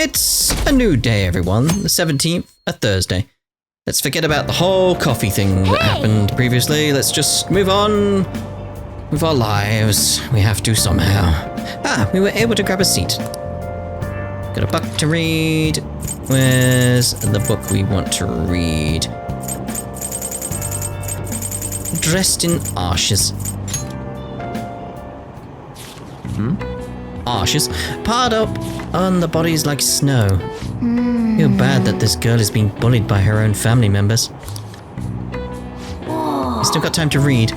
It's a new day, everyone. The 17th, a Thursday. Let's forget about the whole coffee thing that happened previously. Let's just move on with our lives. We have to somehow. We were able to grab a seat. Got a book to read. Where's the book we want to read? Dressed in Ashes. Ashes piled up on the bodies like snow. Feel bad that this girl is being bullied by her own family members. You still got time to read.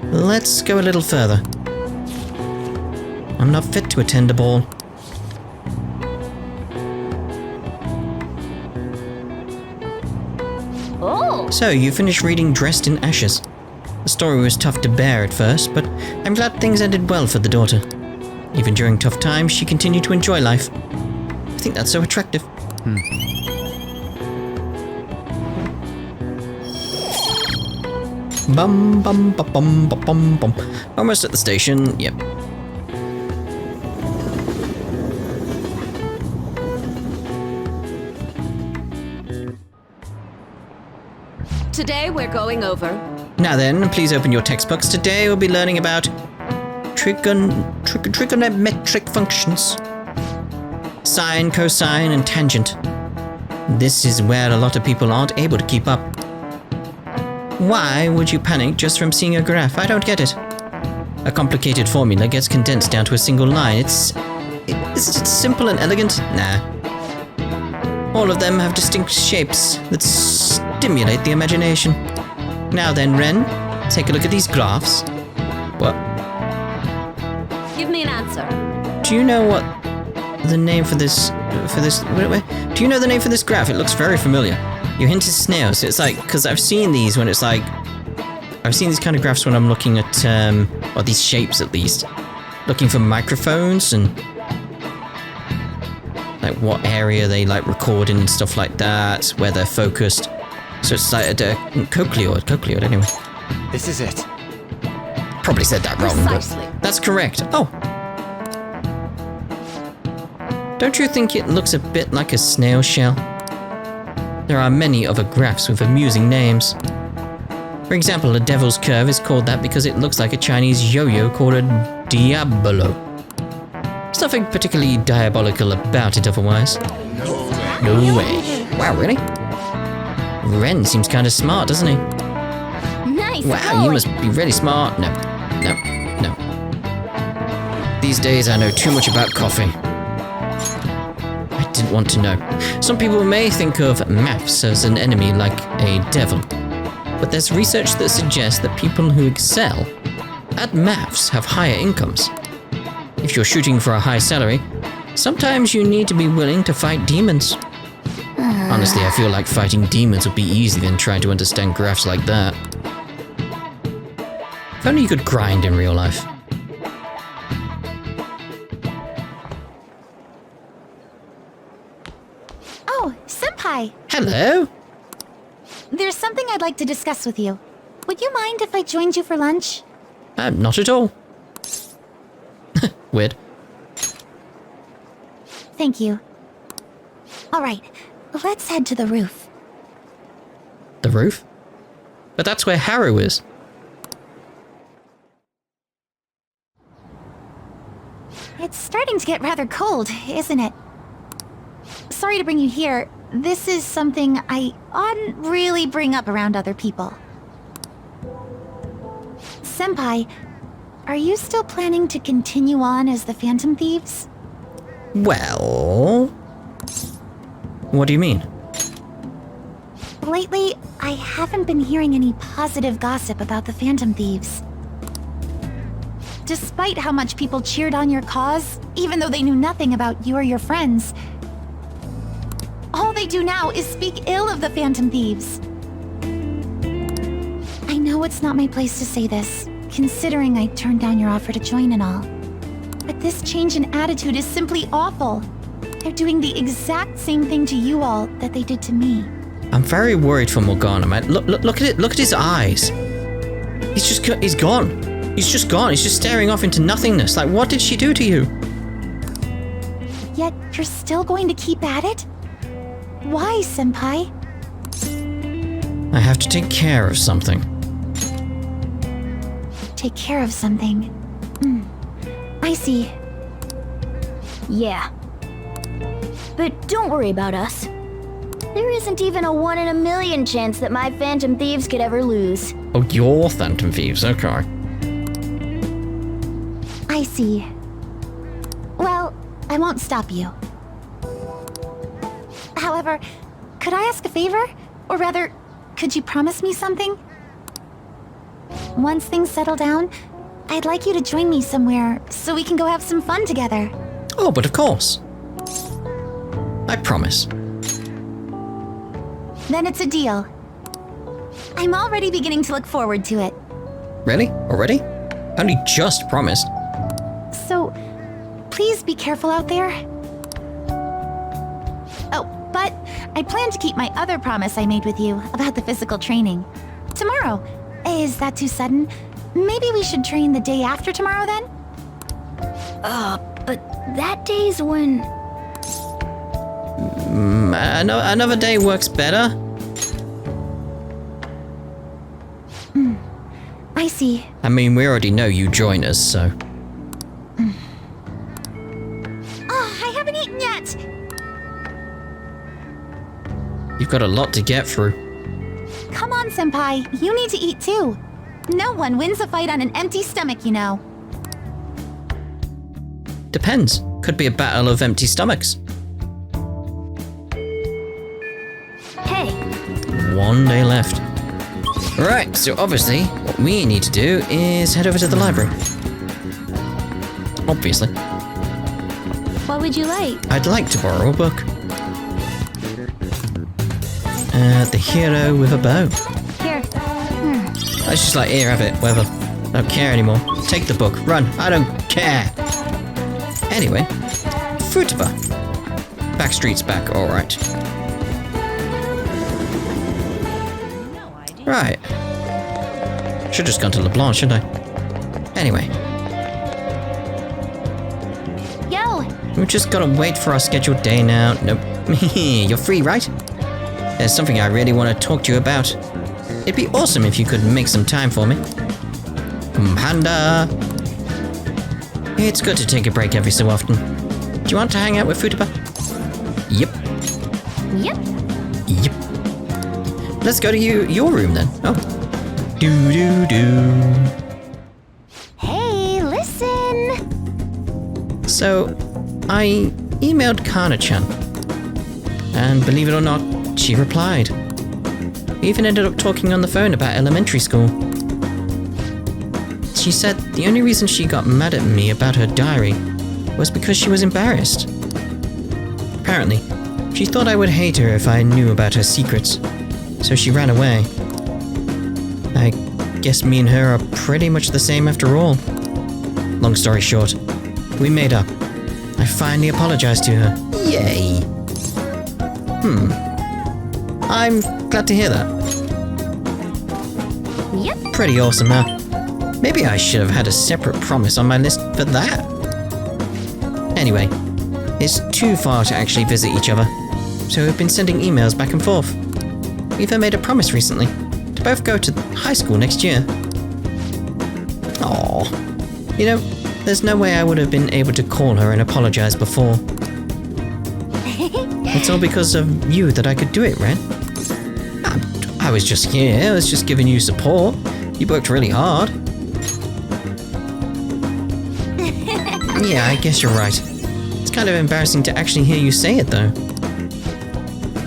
Let's go a little further. I'm not fit to attend a ball. So, you finished reading Dressed in Ashes. The story was tough to bear at first, but I'm glad things ended well for the daughter. Even during tough times, she continued to enjoy life. I think that's so attractive. Bum bum bum bum bum bum. Almost at the station, yep. Today we're going over. Now then, please open your textbooks. Today we'll be learning about trigonometric functions. Sine, cosine, and tangent. This is where a lot of people aren't able to keep up. Why would you panic just from seeing a graph? I don't get it. A complicated formula gets condensed down to a single line. Is it simple and elegant? Nah. All of them have distinct shapes that stimulate the imagination. Now then, Ren, take a look at these graphs. What? Give me an answer. Do you know what the name for this? Wait. Do you know the name for this graph? It looks very familiar. Your hint is snail, so it's like, because I've seen these when it's like, I've seen these kind of graphs when I'm looking at, or these shapes at least, looking for microphones and like what area they like record in and stuff like that, where they're focused. So it's like a cochleoid anyway. This is it. Probably said that wrong, Precisely. but that's correct. Oh. Don't you think it looks a bit like a snail shell? There are many other graphs with amusing names. For example, a devil's curve is called that because it looks like a Chinese yo-yo called a diabolo. There's nothing particularly diabolical about it otherwise. No way. Wow, really? Ren seems kind of smart, doesn't he? Nice. Wow, you must be really smart. No. These days I know too much about coffee. I didn't want to know. Some people may think of maths as an enemy like a devil. But there's research that suggests that people who excel at maths have higher incomes. If you're shooting for a high salary, sometimes you need to be willing to fight demons. Honestly, I feel like fighting demons would be easier than trying to understand graphs like that. If only you could grind in real life. Oh, Senpai! Hello? There's something I'd like to discuss with you. Would you mind if I joined you for lunch? Not at all. Weird. Thank you. Alright, let's head to the roof. The roof? But that's where Haru is. It's starting to get rather cold, isn't it? Sorry to bring you here. This is something I oughtn't really bring up around other people. Senpai, are you still planning to continue on as the Phantom Thieves? Well... What do you mean? Lately, I haven't been hearing any positive gossip about the Phantom Thieves. Despite how much people cheered on your cause, even though they knew nothing about you or your friends, all they do now is speak ill of the Phantom Thieves. I know it's not my place to say this, considering I turned down your offer to join and all. But this change in attitude is simply awful. They're doing the exact same thing to you all that they did to me. I'm very worried for Morgana, man. Look at it. Look at his eyes. He's gone. He's just gone. He's just staring off into nothingness. Like, what did she do to you? Yet you're still going to keep at it? Why, Senpai? I have to take care of something. Take care of something. I see. Yeah. But don't worry about us. There isn't even a 1 in a million chance that my Phantom Thieves could ever lose. Oh, you're Phantom Thieves, okay. I see. Well, I won't stop you. However, could I ask a favor? Or rather, could you promise me something? Once things settle down, I'd like you to join me somewhere so we can go have some fun together. Oh, but of course. I promise. Then it's a deal. I'm already beginning to look forward to it. Really? Already? Only just promised. So, please be careful out there. Oh, but I plan to keep my other promise I made with you about the physical training. Tomorrow. Is that too sudden? Maybe we should train the day after tomorrow then? But that day's when... Another day works better. I see. I mean, we already know you join us, so... Oh, I haven't eaten yet! You've got a lot to get through. Come on, Senpai. You need to eat too. No one wins a fight on an empty stomach, you know. Depends. Could be a battle of empty stomachs. Hey, 1 day left. Right, so obviously, what we need to do is head over to the library. Obviously. what would you like? I'd like to borrow a book. The Hero with a Bow. Here. I was just like, here, have it, whatever. I don't care anymore. Take the book, run, I don't care. Anyway, Futaba. Backstreet's back, alright. Right. Should've just gone to LeBlanc, shouldn't I? Anyway. Yo! We've just gotta wait for our scheduled day now. Nope. You're free, right? There's something I really want to talk to you about. It'd be awesome if you could make some time for me. Panda! It's good to take a break every so often. Do you want to hang out with Futaba? Yep. Yep. Yep. Let's go to your room then. Oh. Do. Hey, listen! So, I emailed Kana-chan. And believe it or not, she replied. We even ended up talking on the phone about elementary school. She said the only reason she got mad at me about her diary was because she was embarrassed. Apparently, she thought I would hate her if I knew about her secrets, so she ran away. I guess me and her are pretty much the same after all. Long story short, we made up. I finally apologized to her. Yay! I'm glad to hear that. Yep. Pretty awesome, huh? Maybe I should have had a separate promise on my list for that. Anyway, it's too far to actually visit each other, so we've been sending emails back and forth. We even made a promise recently to both go to high school next year. Aww. You know, there's no way I would have been able to call her and apologize before. It's all because of you that I could do it, Ren. I was just here, I was just giving you support. You worked really hard. Yeah, I guess you're right. It's kind of embarrassing to actually hear you say it, though.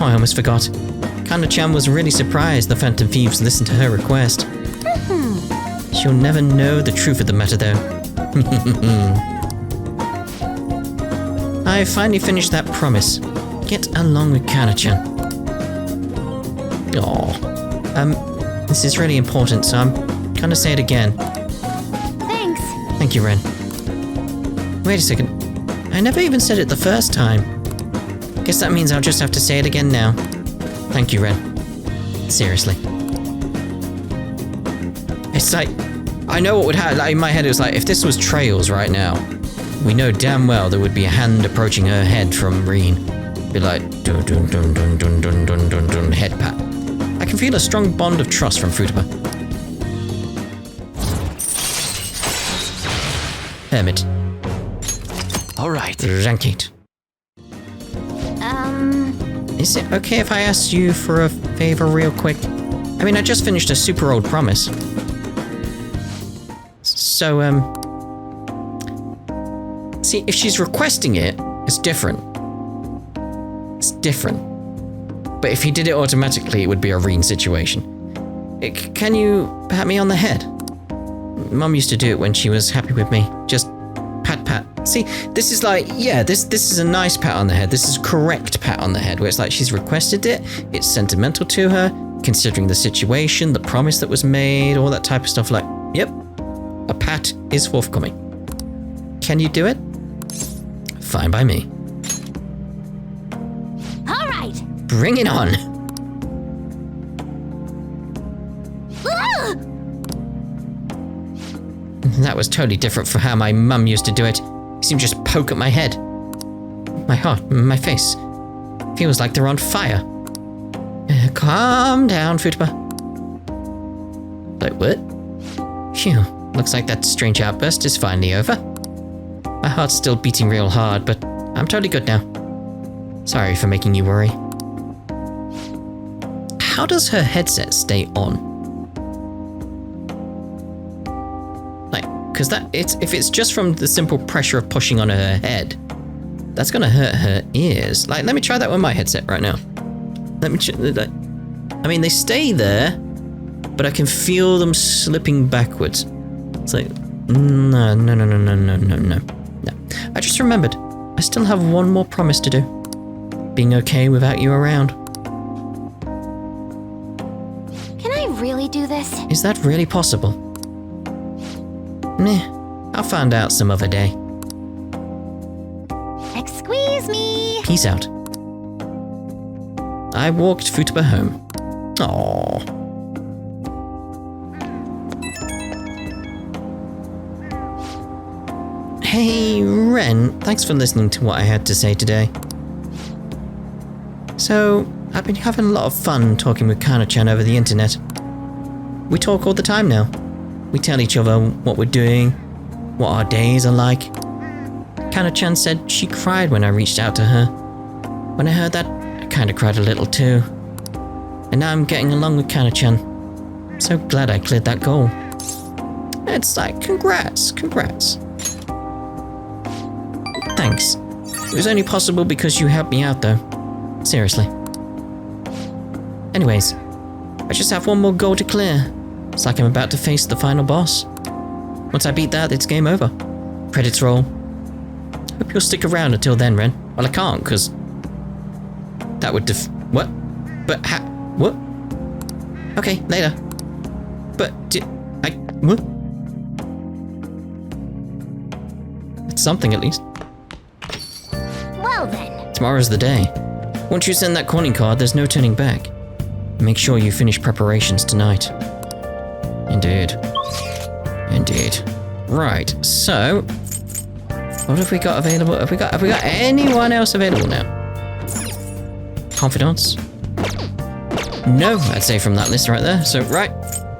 Oh, I almost forgot. Kana-chan was really surprised the Phantom Thieves listened to her request. She'll never know the truth of the matter, though. I finally finished that promise. Get along with Kana-chan. Aww. This is really important, so I'm gonna say it again. Thanks. Thank you, Ren. Wait a second. I never even said it the first time. Guess that means I'll just have to say it again now. Thank you, Ren. Seriously. It's like, I know what would happen. Like, in my head, it was like, if this was Trails right now, we know damn well there would be a hand approaching her head from Ren. Be like, dun dun dun dun dun dun dun dun dun, head pat. I can feel a strong bond of trust from Futaba. Hermit. Alright. Rankate. Is it okay if I ask you for a favor real quick? I mean, I just finished a super old promise. So, see, if she's requesting it, it's different. It's different. But if he did it automatically, it would be a Ren situation. Can you pat me on the head? Mum used to do it when she was happy with me. Just pat, pat. See, this is like, yeah, this is a nice pat on the head. This is correct pat on the head, where it's like she's requested it. It's sentimental to her, considering the situation, the promise that was made, all that type of stuff. Like, yep, a pat is forthcoming. Can you do it? Fine by me. All right. Bring it on. Ah! That was totally different from how my mum used to do it. She seemed to just poke at my head. My heart, my face. Feels like they're on fire. Calm down, Futaba. Like what? Phew, looks like that strange outburst is finally over. My heart's still beating real hard, but I'm totally good now. Sorry for making you worry. How does her headset stay on? Because if it's just from the simple pressure of pushing on her head, that's gonna hurt her ears. Like, let me try that with my headset right now. I mean, they stay there, but I can feel them slipping backwards. It's like, no. I just remembered, I still have one more promise to do. Being okay without you around. Can I really do this? Is that really possible? Meh, I'll find out some other day. Excuse me. Peace out. I walked Futaba home. Aww. Hey, Ren, thanks for listening to what I had to say today. So, I've been having a lot of fun talking with Kana-chan over the internet. We talk all the time now. We tell each other what we're doing, what our days are like. Kana-chan said she cried when I reached out to her. When I heard that, I kinda cried a little too. And now I'm getting along with Kana-chan. So glad I cleared that goal. It's like, congrats. Thanks. It was only possible because you helped me out though. Seriously. Anyways, I just have one more goal to clear. It's like I'm about to face the final boss. Once I beat that, it's game over. Credits roll. Hope you'll stick around until then, Ren. Well, I can't, because that would what? But what? Okay, later. But what? It's something at least. Well then. Tomorrow's the day. Once you send that calling card, there's no turning back. Make sure you finish preparations tonight. Indeed. Right, so what have we got available? Have we got anyone else available now? Confidants? No, I'd say from that list right there. So right,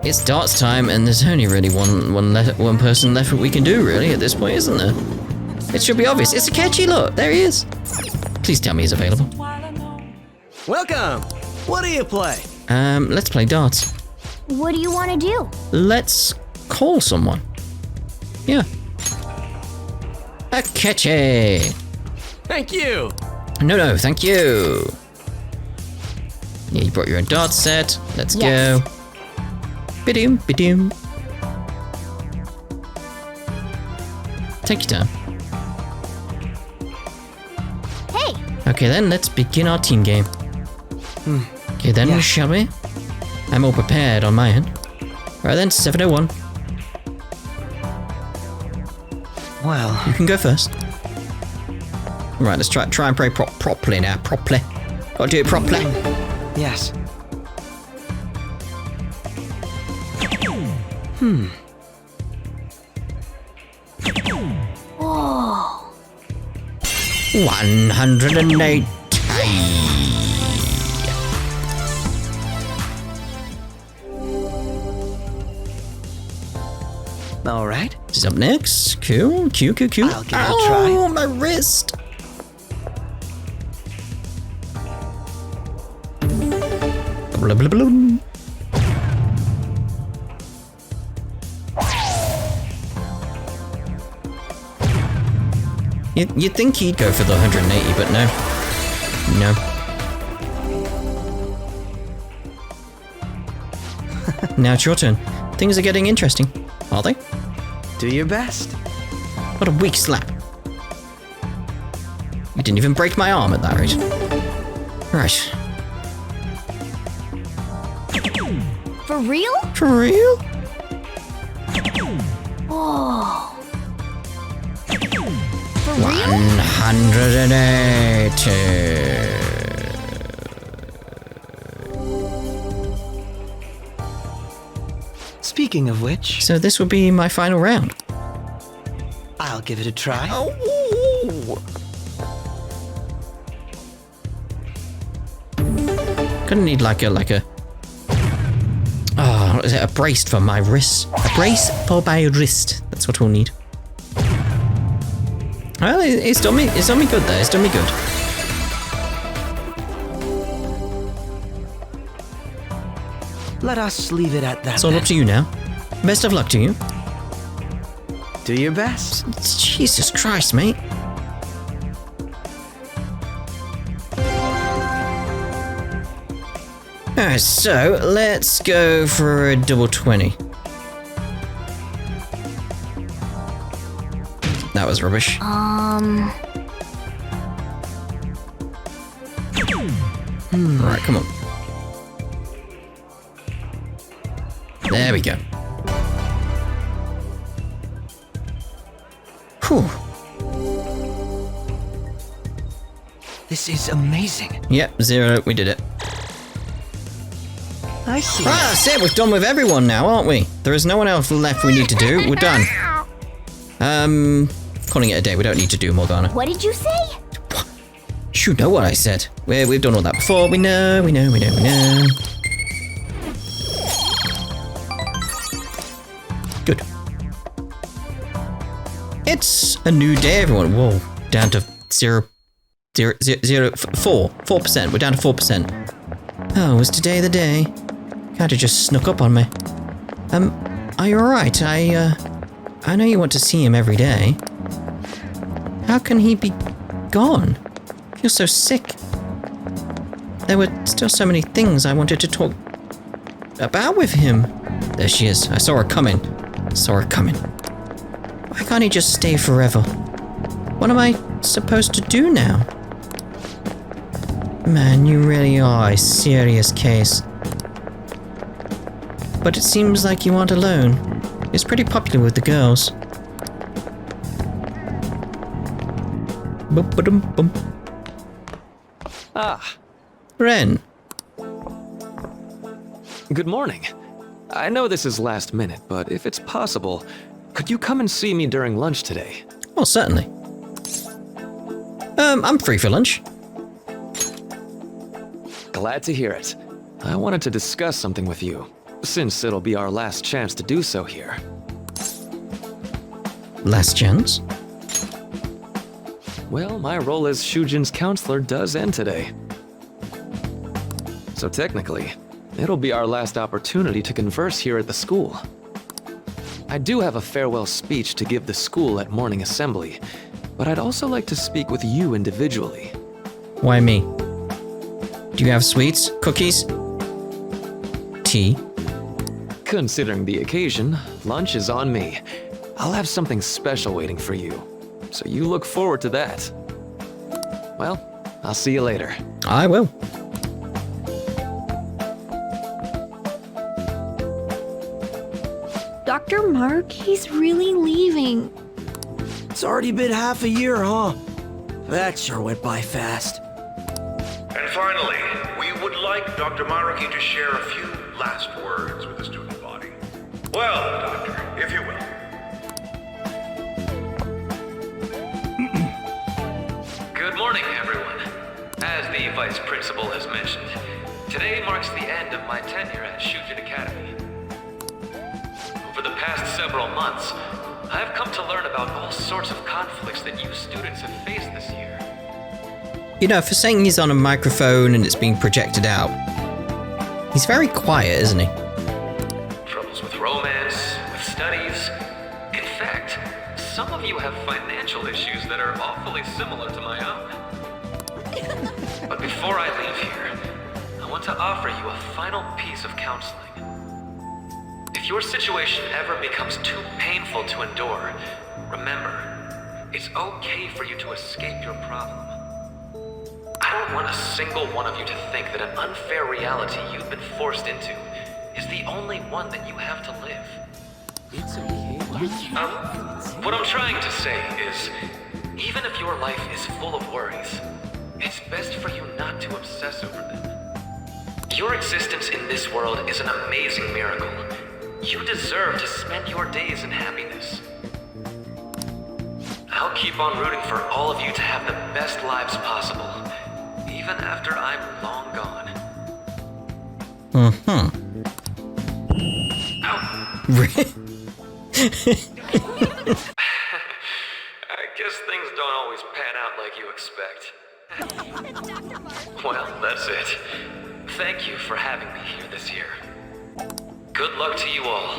it's darts time, and there's only really one person left that we can do really at this point, isn't there? It should be obvious. It's Akechi, look, there he is. Please tell me he's available. Welcome! What do you play? Let's play darts. What do you want to do? Let's call someone. Yeah. Akechi! Thank you! No, thank you. Yeah, you brought your own dart set. Let's Yes. go. Bidoom. Take your time. Hey. Okay then, let's begin our team game. Okay then, Yeah. shall we? I'm all prepared on my end. Right then, 701. Well, You can go first. Right, let's try and play properly now. Properly. Gotta do it properly. yes. Whoa. 180. All right. This is up next. Cool. I'll give it a try. Oh, my wrist. Blah, blah, blah. You'd think he'd go for the 180, but no. No. Now it's your turn. Things are getting interesting, are they? Do your best. What a weak slap. You didn't even break my arm at that rate. Right. For real? For real? Oh. For real? 180. Speaking of which, So this will be my final round. I'll give it a try. Oh. Gonna need like a oh, is it a brace for my wrist? A brace for my wrist. That's what we'll need. Well, it's done me good there. It's done me good. Let us leave it at that. It's all up to you now. Best of luck to you. Do your best. Jesus Christ, mate. Alright, so let's go for a double 20. That was rubbish. Right, come on. There we go. Whew. This is amazing. Yep, 0. We did it. I see. Ah, that's it. We're done with everyone now, aren't we? There is no one else left we need to do. We're done. Calling it a day. We don't need to do Morgana. What did you say? You know what I said. We've done all that before. We know. Good. It's a new day, everyone. Whoa, down to 4%. We're down to 4%. Oh, was today the day? Kinda just snuck up on me. Are you alright? I know you want to see him every day. How can he be gone? I feel so sick. There were still so many things I wanted to talk about with him. There she is. I saw her coming. Why can't he just stay forever? What am I supposed to do now? Man, you really are a serious case. But it seems like you aren't alone. It's pretty popular with the girls. Boop-ba-dum-bum. Ah, Ren. good morning. I know this is last minute, but if it's possible, could you come and see me during lunch today? Well, certainly. I'm free for lunch. Glad to hear it. I wanted to discuss something with you, since it'll be our last chance to do so here. Last chance? Well, my role as Shujin's counselor does end today. So technically, it'll be our last opportunity to converse here at the school. I do have a farewell speech to give the school at morning assembly, but I'd also like to speak with you individually. Why me? Do you have sweets? Cookies? Tea? Considering the occasion, lunch is on me. I'll have something special waiting for you, so you look forward to that. Well, I'll see you later. I will. Dr. Maruki's really leaving. It's already been half a year, huh? That sure went by fast. And finally, we would like Dr. Maruki to share a few last words with the student body. Well, Doctor, if you will. Good Vice Principal has mentioned, today marks the end of my tenure at Shujin Academy. Over the past several months, I've come to learn about all sorts of conflicts that you students have faced this year. You know, for saying he's on a microphone and it's being projected out, he's very quiet, isn't he? Troubles with romance, with studies. In fact, some of you have financial issues that are awfully similar to my own. But before I leave here, I want to offer you a final piece of counseling. If your situation ever becomes too painful to endure, remember, it's okay for you to escape your problem. I don't want a single one of you to think that an unfair reality you've been forced into is the only one that you have to live. It's okay. What I'm trying to say is, even if your life is full of worries, it's best for you not to obsess over them. Your existence in this world is an amazing miracle. You deserve to spend your days in happiness. I'll keep on rooting for all of you to have the best lives possible, even after I'm long gone. I guess things don't always pan out like you expect. Well, that's it. Thank you for having me here this year. Good luck to you all.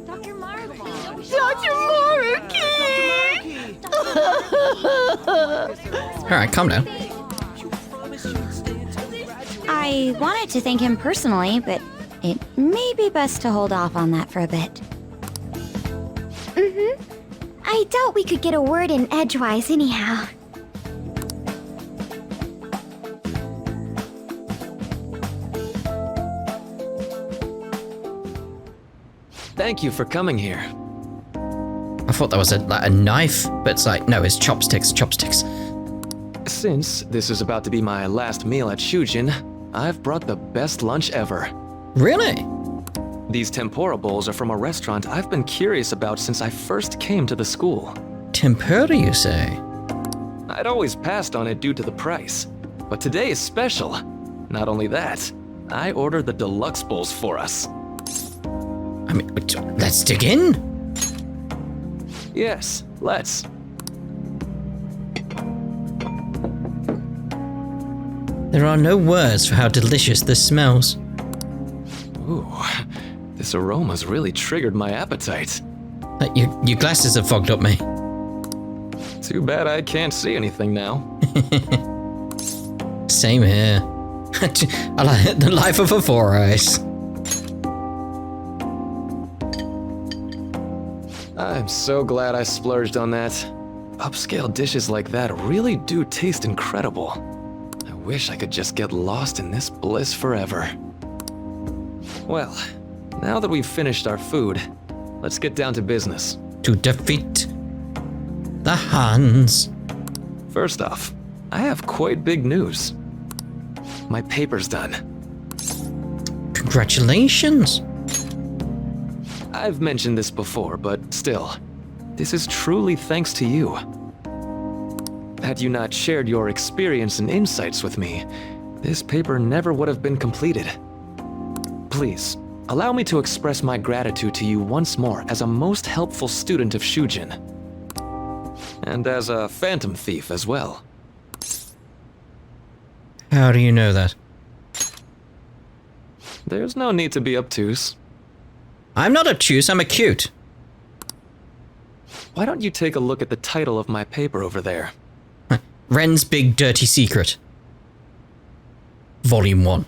Dr. Maruki! Alright, calm down. I wanted to thank him personally, but it may be best to hold off on that for a bit. I doubt we could get a word in edgewise anyhow. Thank you for coming here. I thought that was like a knife, but it's like, no, it's chopsticks. Since this is about to be my last meal at Shujin, I've brought the best lunch ever. Really? These tempura bowls are from a restaurant I've been curious about since I first came to the school. Tempura, you say? I'd always passed on it due to the price, but today is special. Not only that, I ordered the deluxe bowls for us. I mean, let's dig in. Yes, let's. There are no words for how delicious this smells. Ooh, this aroma's really triggered my appetite. Your glasses have fogged up me. Too bad I can't see anything now. Same here. I like the life of a Four Eyes. I'm so glad I splurged on that. Upscale dishes like that really do taste incredible. I wish I could just get lost in this bliss forever. Well, now that we've finished our food, let's get down to business. To defeat the Hans. First off, I have quite big news. My paper's done. Congratulations. I've mentioned this before, but still, this is truly thanks to you. Had you not shared your experience and insights with me, this paper never would have been completed. Please, allow me to express my gratitude to you once more as a most helpful student of Shujin. And as a Phantom Thief as well. How do you know that? There's no need to be obtuse. I'm not obtuse, I'm acute. Why don't you take a look at the title of my paper over there? Ren's Big Dirty Secret. Volume 1.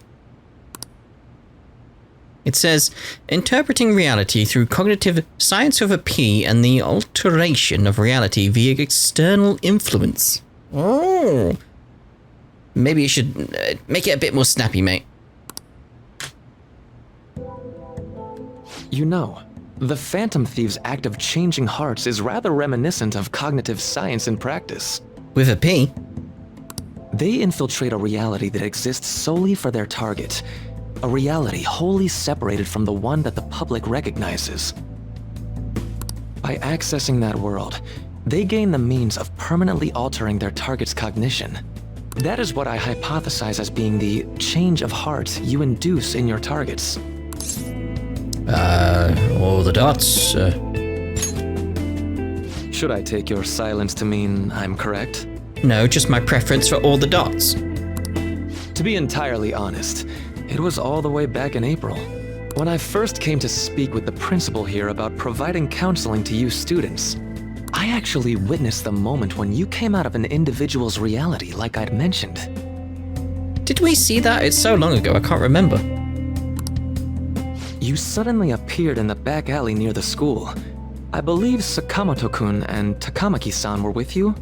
It says, interpreting reality through cognitive science with a P and the alteration of reality via external influence. Oh. Maybe you should make it a bit more snappy, mate. You know, the Phantom Thieves' act of changing hearts is rather reminiscent of cognitive science in practice. With a P? They infiltrate a reality that exists solely for their target. A reality wholly separated from the one that the public recognizes. By accessing that world, they gain the means of permanently altering their target's cognition. That is what I hypothesize as being the change of heart you induce in your targets. All the dots. Should I take your silence to mean I'm correct? No, just my preference for all the dots. To be entirely honest, it was all the way back in April, when I first came to speak with the principal here about providing counseling to you students. I actually witnessed the moment when you came out of an individual's reality like I'd mentioned. Did we see that? It's so long ago, I can't remember. You suddenly appeared in the back alley near the school. I believe Sakamoto-kun and Takamaki-san were with you?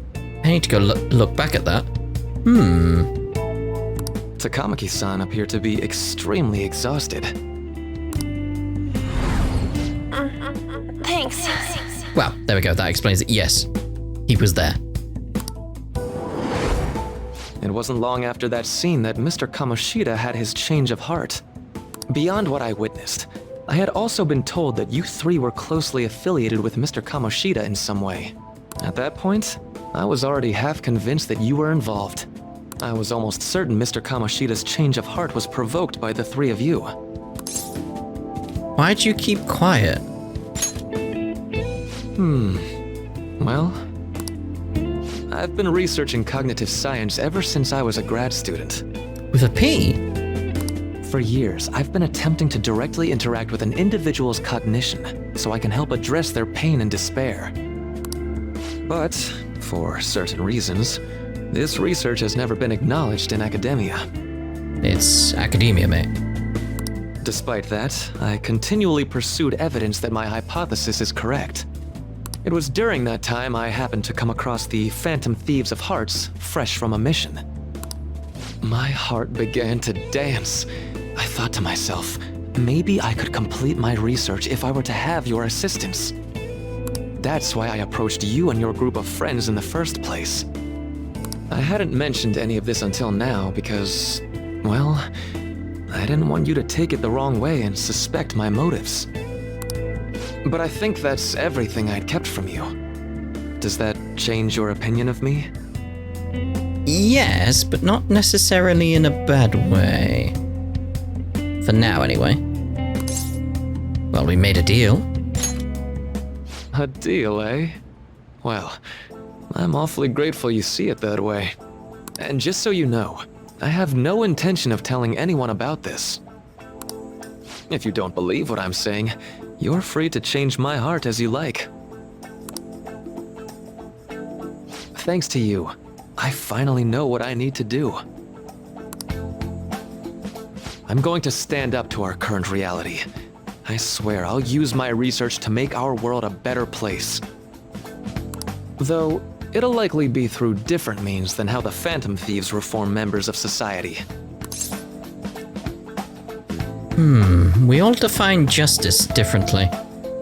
I need to go look back at that. Takamaki-san appeared to be extremely exhausted. Thanks. Well, there we go, that explains it. Yes, he was there. It wasn't long after that scene that Mr. Kamoshida had his change of heart. Beyond what I witnessed, I had also been told that you three were closely affiliated with Mr. Kamoshida in some way. At that point, I was already half convinced that you were involved. I was almost certain Mr. Kamoshida's change of heart was provoked by the three of you. Why'd you keep quiet? Well, I've been researching cognitive science ever since I was a grad student. With a P? For years, I've been attempting to directly interact with an individual's cognition so I can help address their pain and despair. But, for certain reasons, this research has never been acknowledged in academia. It's academia, mate. Despite that, I continually pursued evidence that my hypothesis is correct. It was during that time I happened to come across the Phantom Thieves of Hearts, fresh from a mission. My heart began to dance. I thought to myself, maybe I could complete my research if I were to have your assistance. That's why I approached you and your group of friends in the first place. I hadn't mentioned any of this until now because, well, I didn't want you to take it the wrong way and suspect my motives. But I think that's everything I'd kept from you. Does that change your opinion of me? Yes, but not necessarily in a bad way. For now, anyway. Well, we made a deal. A deal, eh? Well, I'm awfully grateful you see it that way. And just so you know, I have no intention of telling anyone about this. If you don't believe what I'm saying, you're free to change my heart as you like. Thanks to you, I finally know what I need to do. I'm going to stand up to our current reality. I swear I'll use my research to make our world a better place. Though, it'll likely be through different means than how the Phantom Thieves reform members of society. We all define justice differently.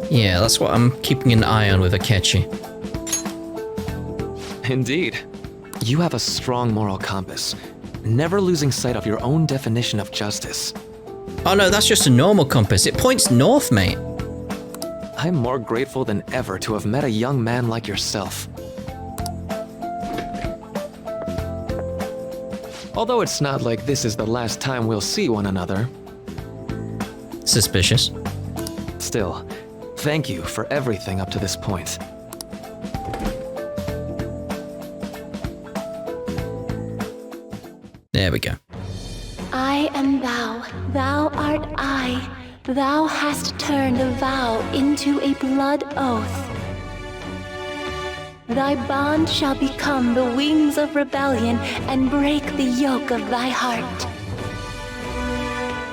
Yeah, that's what I'm keeping an eye on with Akechi. Indeed. You have a strong moral compass, never losing sight of your own definition of justice. Oh no, that's just a normal compass. It points north, mate. I'm more grateful than ever to have met a young man like yourself. Although it's not like this is the last time we'll see one another. Suspicious. Still, thank you for everything up to this point. There we go. I am thou, thou art I. Thou hast turned a vow into a blood oath. Thy bond shall become the wings of rebellion and break the yoke of thy heart.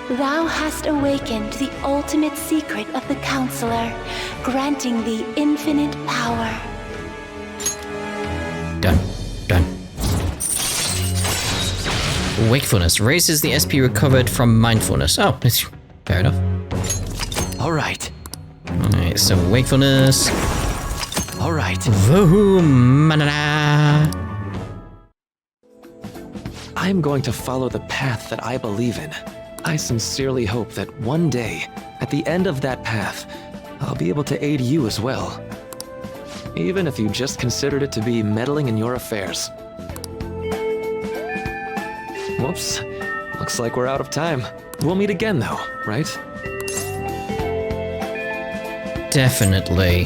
Thou hast awakened the ultimate secret of the Counselor, granting thee infinite power. Done. Done. Wakefulness raises the SP recovered from mindfulness. Oh, fair enough. Alright. Alright, so wakefulness. Alright. Voom-manana. I'm going to follow the path that I believe in. I sincerely hope that one day, at the end of that path, I'll be able to aid you as well. Even if you just considered it to be meddling in your affairs. Whoops. Looks like we're out of time. We'll meet again, though, right? Definitely.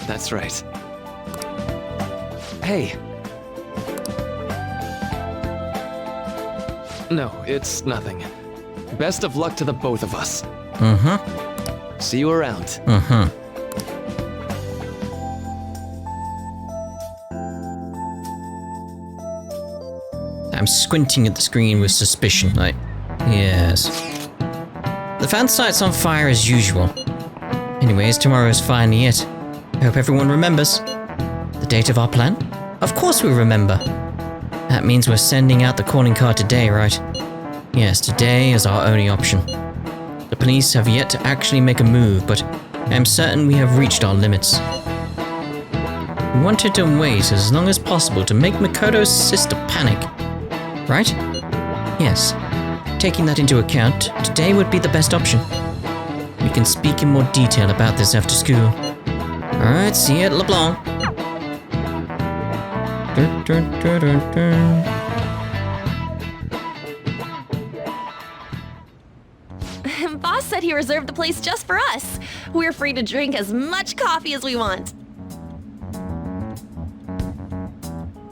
That's right. Hey. No, it's nothing. Best of luck to the both of us. Mm-hmm. See you around. Mm-hmm. I'm squinting at the screen with suspicion, like, yes. The fan site's on fire as usual. Anyways, tomorrow's finally it. I hope everyone remembers. The date of our plan? Of course we remember. That means we're sending out the calling card today, right? Yes, today is our only option. The police have yet to actually make a move, but I am certain we have reached our limits. We wanted to wait as long as possible to make Makoto's sister panic. Right? Yes. Taking that into account, today would be the best option. We can speak in more detail about this after school. Alright, see you at LeBlanc. Dun, dun, dun, dun, dun. Boss said he reserved the place just for us. We're free to drink as much coffee as we want.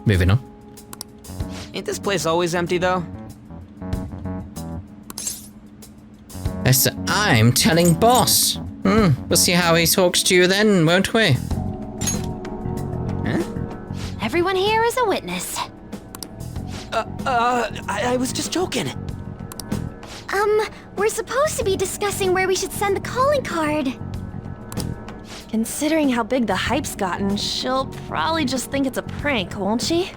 Moving on. Ain't this place always empty, though? Yes, I'm telling boss. We'll see how he talks to you then, won't we? Huh? Everyone here is a witness. I was just joking. We're supposed to be discussing where we should send the calling card. Considering how big the hype's gotten, she'll probably just think it's a prank, won't she?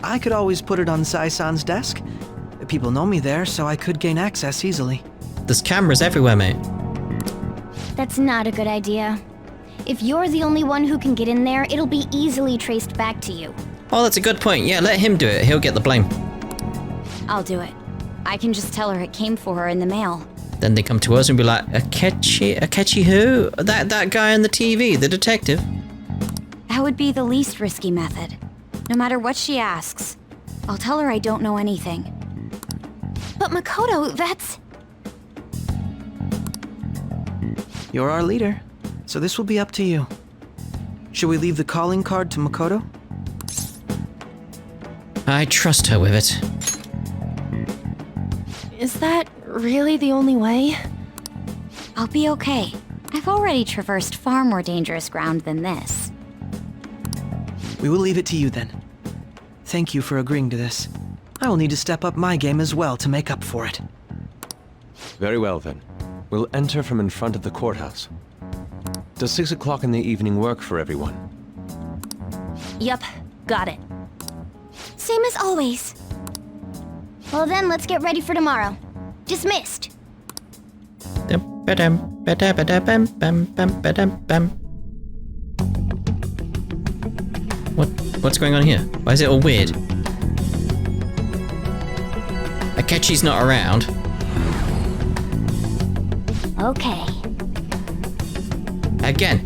I could always put it on Sai-san's desk. People know me there, so I could gain access easily. There's cameras everywhere, mate. That's not a good idea. If you're the only one who can get in there, it'll be easily traced back to you. Oh, that's a good point. Yeah, let him do it. He'll get the blame. I'll do it. I can just tell her it came for her in the mail. Then they come to us and be like, Akechi who? That guy on the TV, the detective. That would be the least risky method. No matter what she asks, I'll tell her I don't know anything. But Makoto, that's... You're our leader, so this will be up to you. Should we leave the calling card to Makoto? I trust her with it. Is that really the only way? I'll be okay. I've already traversed far more dangerous ground than this. We will leave it to you then. Thank you for agreeing to this. I will need to step up my game as well to make up for it. Very well then. We'll enter from in front of the courthouse. Does 6 o'clock in the evening work for everyone? Yup, got it. Same as always. Well then, let's get ready for tomorrow. Dismissed. What's going on here? Why is it all weird? Akechi's not around. Okay. Again,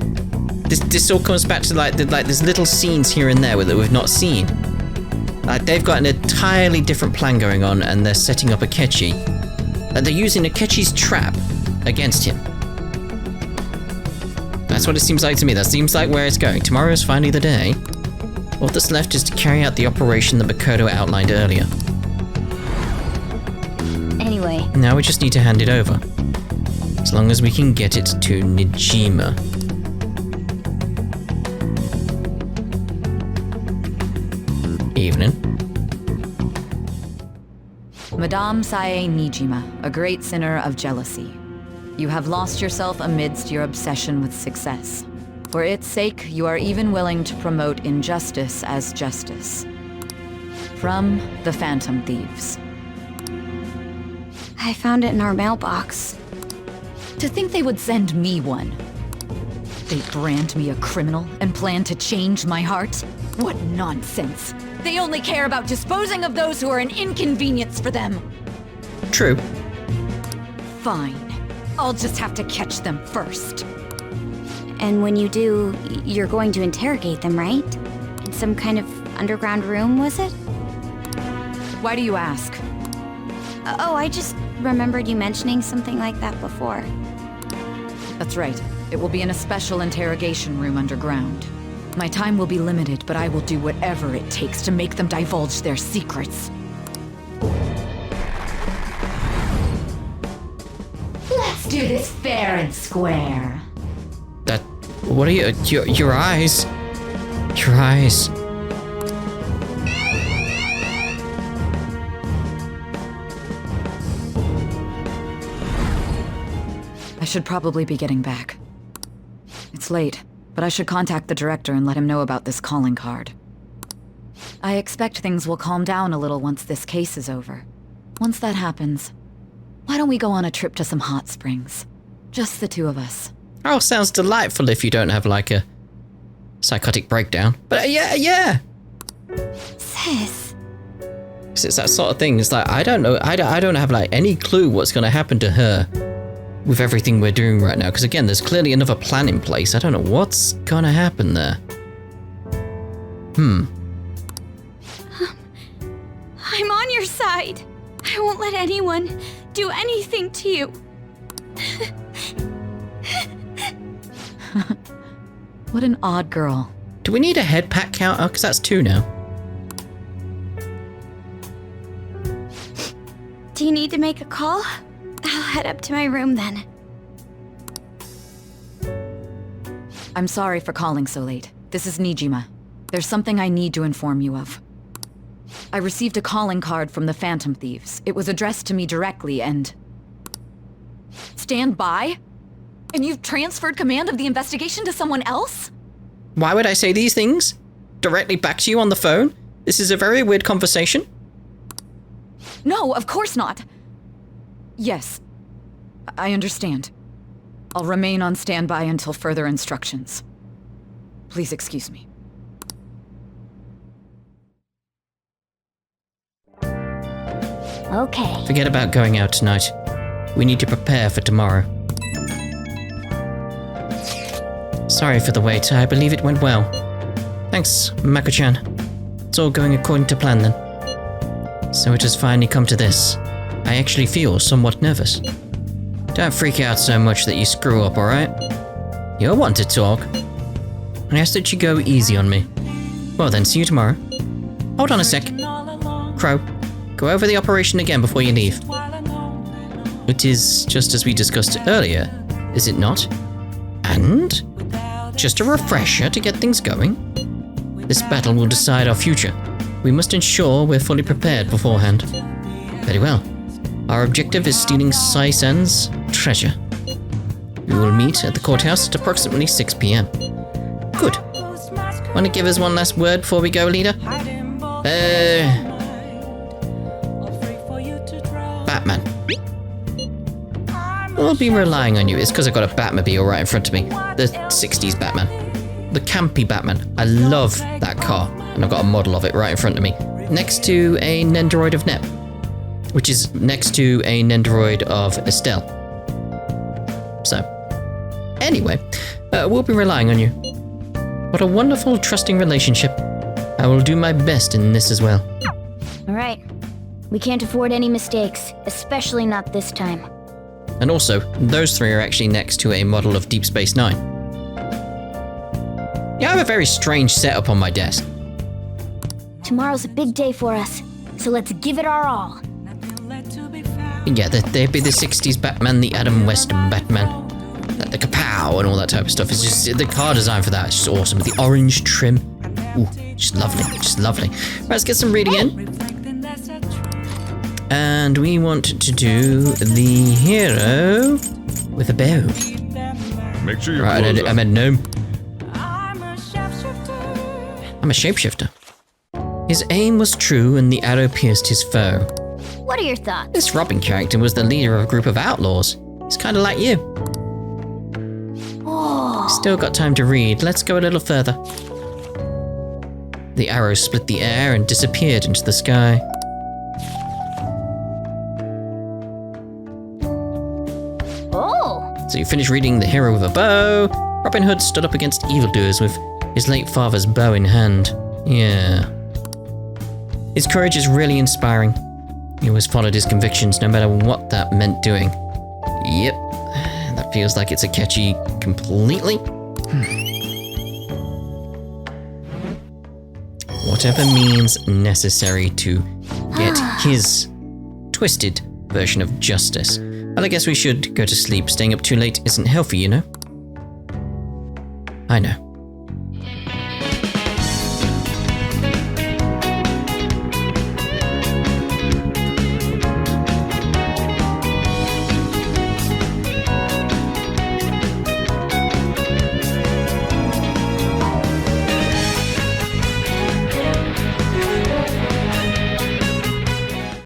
this all comes back to like there's little scenes here and there that we've not seen. Like they've got an entirely different plan going on, and they're setting up Akechi. Like they're using Akechi's trap against him. That's what it seems like to me. That seems like where it's going. Tomorrow is finally the day. All that's left is to carry out the operation that Makoto outlined earlier. Anyway. Now we just need to hand it over. As long as we can get it to Nijima. Evening. Madame Sae Nijima, a great sinner of jealousy. You have lost yourself amidst your obsession with success. For its sake, you are even willing to promote injustice as justice. From the Phantom Thieves. I found it in our mailbox. To think they would send me one. They brand me a criminal and plan to change my heart? What nonsense! They only care about disposing of those who are an inconvenience for them! True. Fine. I'll just have to catch them first. And when you do, you're going to interrogate them, right? In some kind of underground room, was it? Why do you ask? Oh, I just remembered you mentioning something like that before. That's right. It will be in a special interrogation room underground. My time will be limited, but I will do whatever it takes to make them divulge their secrets. Let's do this fair and square. What are your eyes? Your eyes. I should probably be getting back. It's late, but I should contact the director and let him know about this calling card. I expect things will calm down a little once this case is over. Once that happens, why don't we go on a trip to some hot springs? Just the two of us. Oh, sounds delightful if you don't have like a psychotic breakdown. But yeah. Sis. 'Cause it's that sort of thing. It's like, I don't know. I don't have like any clue what's going to happen to her with everything we're doing right now. Because again, there's clearly another plan in place. I don't know what's going to happen there. I'm on your side. I won't let anyone do anything to you. What an odd girl. Do we need a head pat counter? Because that's 2 now. Do you need to make a call? I'll head up to my room then. I'm sorry for calling so late. This is Nijima. There's something I need to inform you of. I received a calling card from the Phantom Thieves. It was addressed to me directly and... Stand by? And you've transferred command of the investigation to someone else? Why would I say these things? Directly back to you on the phone? This is a very weird conversation. No, of course not. Yes, I understand. I'll remain on standby until further instructions. Please excuse me. Okay. Forget about going out tonight. We need to prepare for tomorrow. Sorry for the wait. I believe it went well. Thanks, Mako-chan. It's all going according to plan then. So it has finally come to this. I actually feel somewhat nervous. Don't freak out so much that you screw up, alright? You're one to talk. I asked that you go easy on me. Well then, see you tomorrow. Hold on a sec. Crow, go over the operation again before you leave. It is just as we discussed earlier, is it not? And? Just a refresher to get things going? This battle will decide our future. We must ensure we're fully prepared beforehand. Very well. Our objective is stealing Sai-sen's treasure. We will meet at the courthouse at approximately 6 p.m. Good. Want to give us one last word before we go, leader? Batman. We'll be relying on you. It's because I've got a Batmobile right in front of me. The 60s Batman. The campy Batman. I love that car. And I've got a model of it right in front of me. Next to a Nendoroid of Nep. Which is next to a Nendoroid of Estelle. So, anyway, we'll be relying on you. What a wonderful, trusting relationship. I will do my best in this as well. Alright. We can't afford any mistakes, especially not this time. And also, those 3 are actually next to a model of Deep Space Nine. Yeah, I have a very strange setup on my desk. Tomorrow's a big day for us, so let's give it our all. Yeah, there'd be the 60s Batman, the Adam West Batman, the kapow and all that type of stuff. It's just, the car design for that is just awesome. With the orange trim. Ooh, just lovely, just lovely. Right, let's get some reading in. And we want to do the hero with a bow. Make sure you're right, I'm a gnome. I'm a shapeshifter. His aim was true and the arrow pierced his foe. What are your thoughts? This Robin character was the leader of a group of outlaws. He's kind of like you. Oh. Still got time to read. Let's go a little further. The arrow split the air and disappeared into the sky. Oh. So you finish reading The Hero with a Bow. Robin Hood stood up against evildoers with his late father's bow in hand. Yeah. His courage is really inspiring. He always followed his convictions, no matter what that meant doing. Yep, that feels like it's a catchy completely. Whatever means necessary to get his twisted version of justice. Well, I guess we should go to sleep. Staying up too late isn't healthy, you know? I know.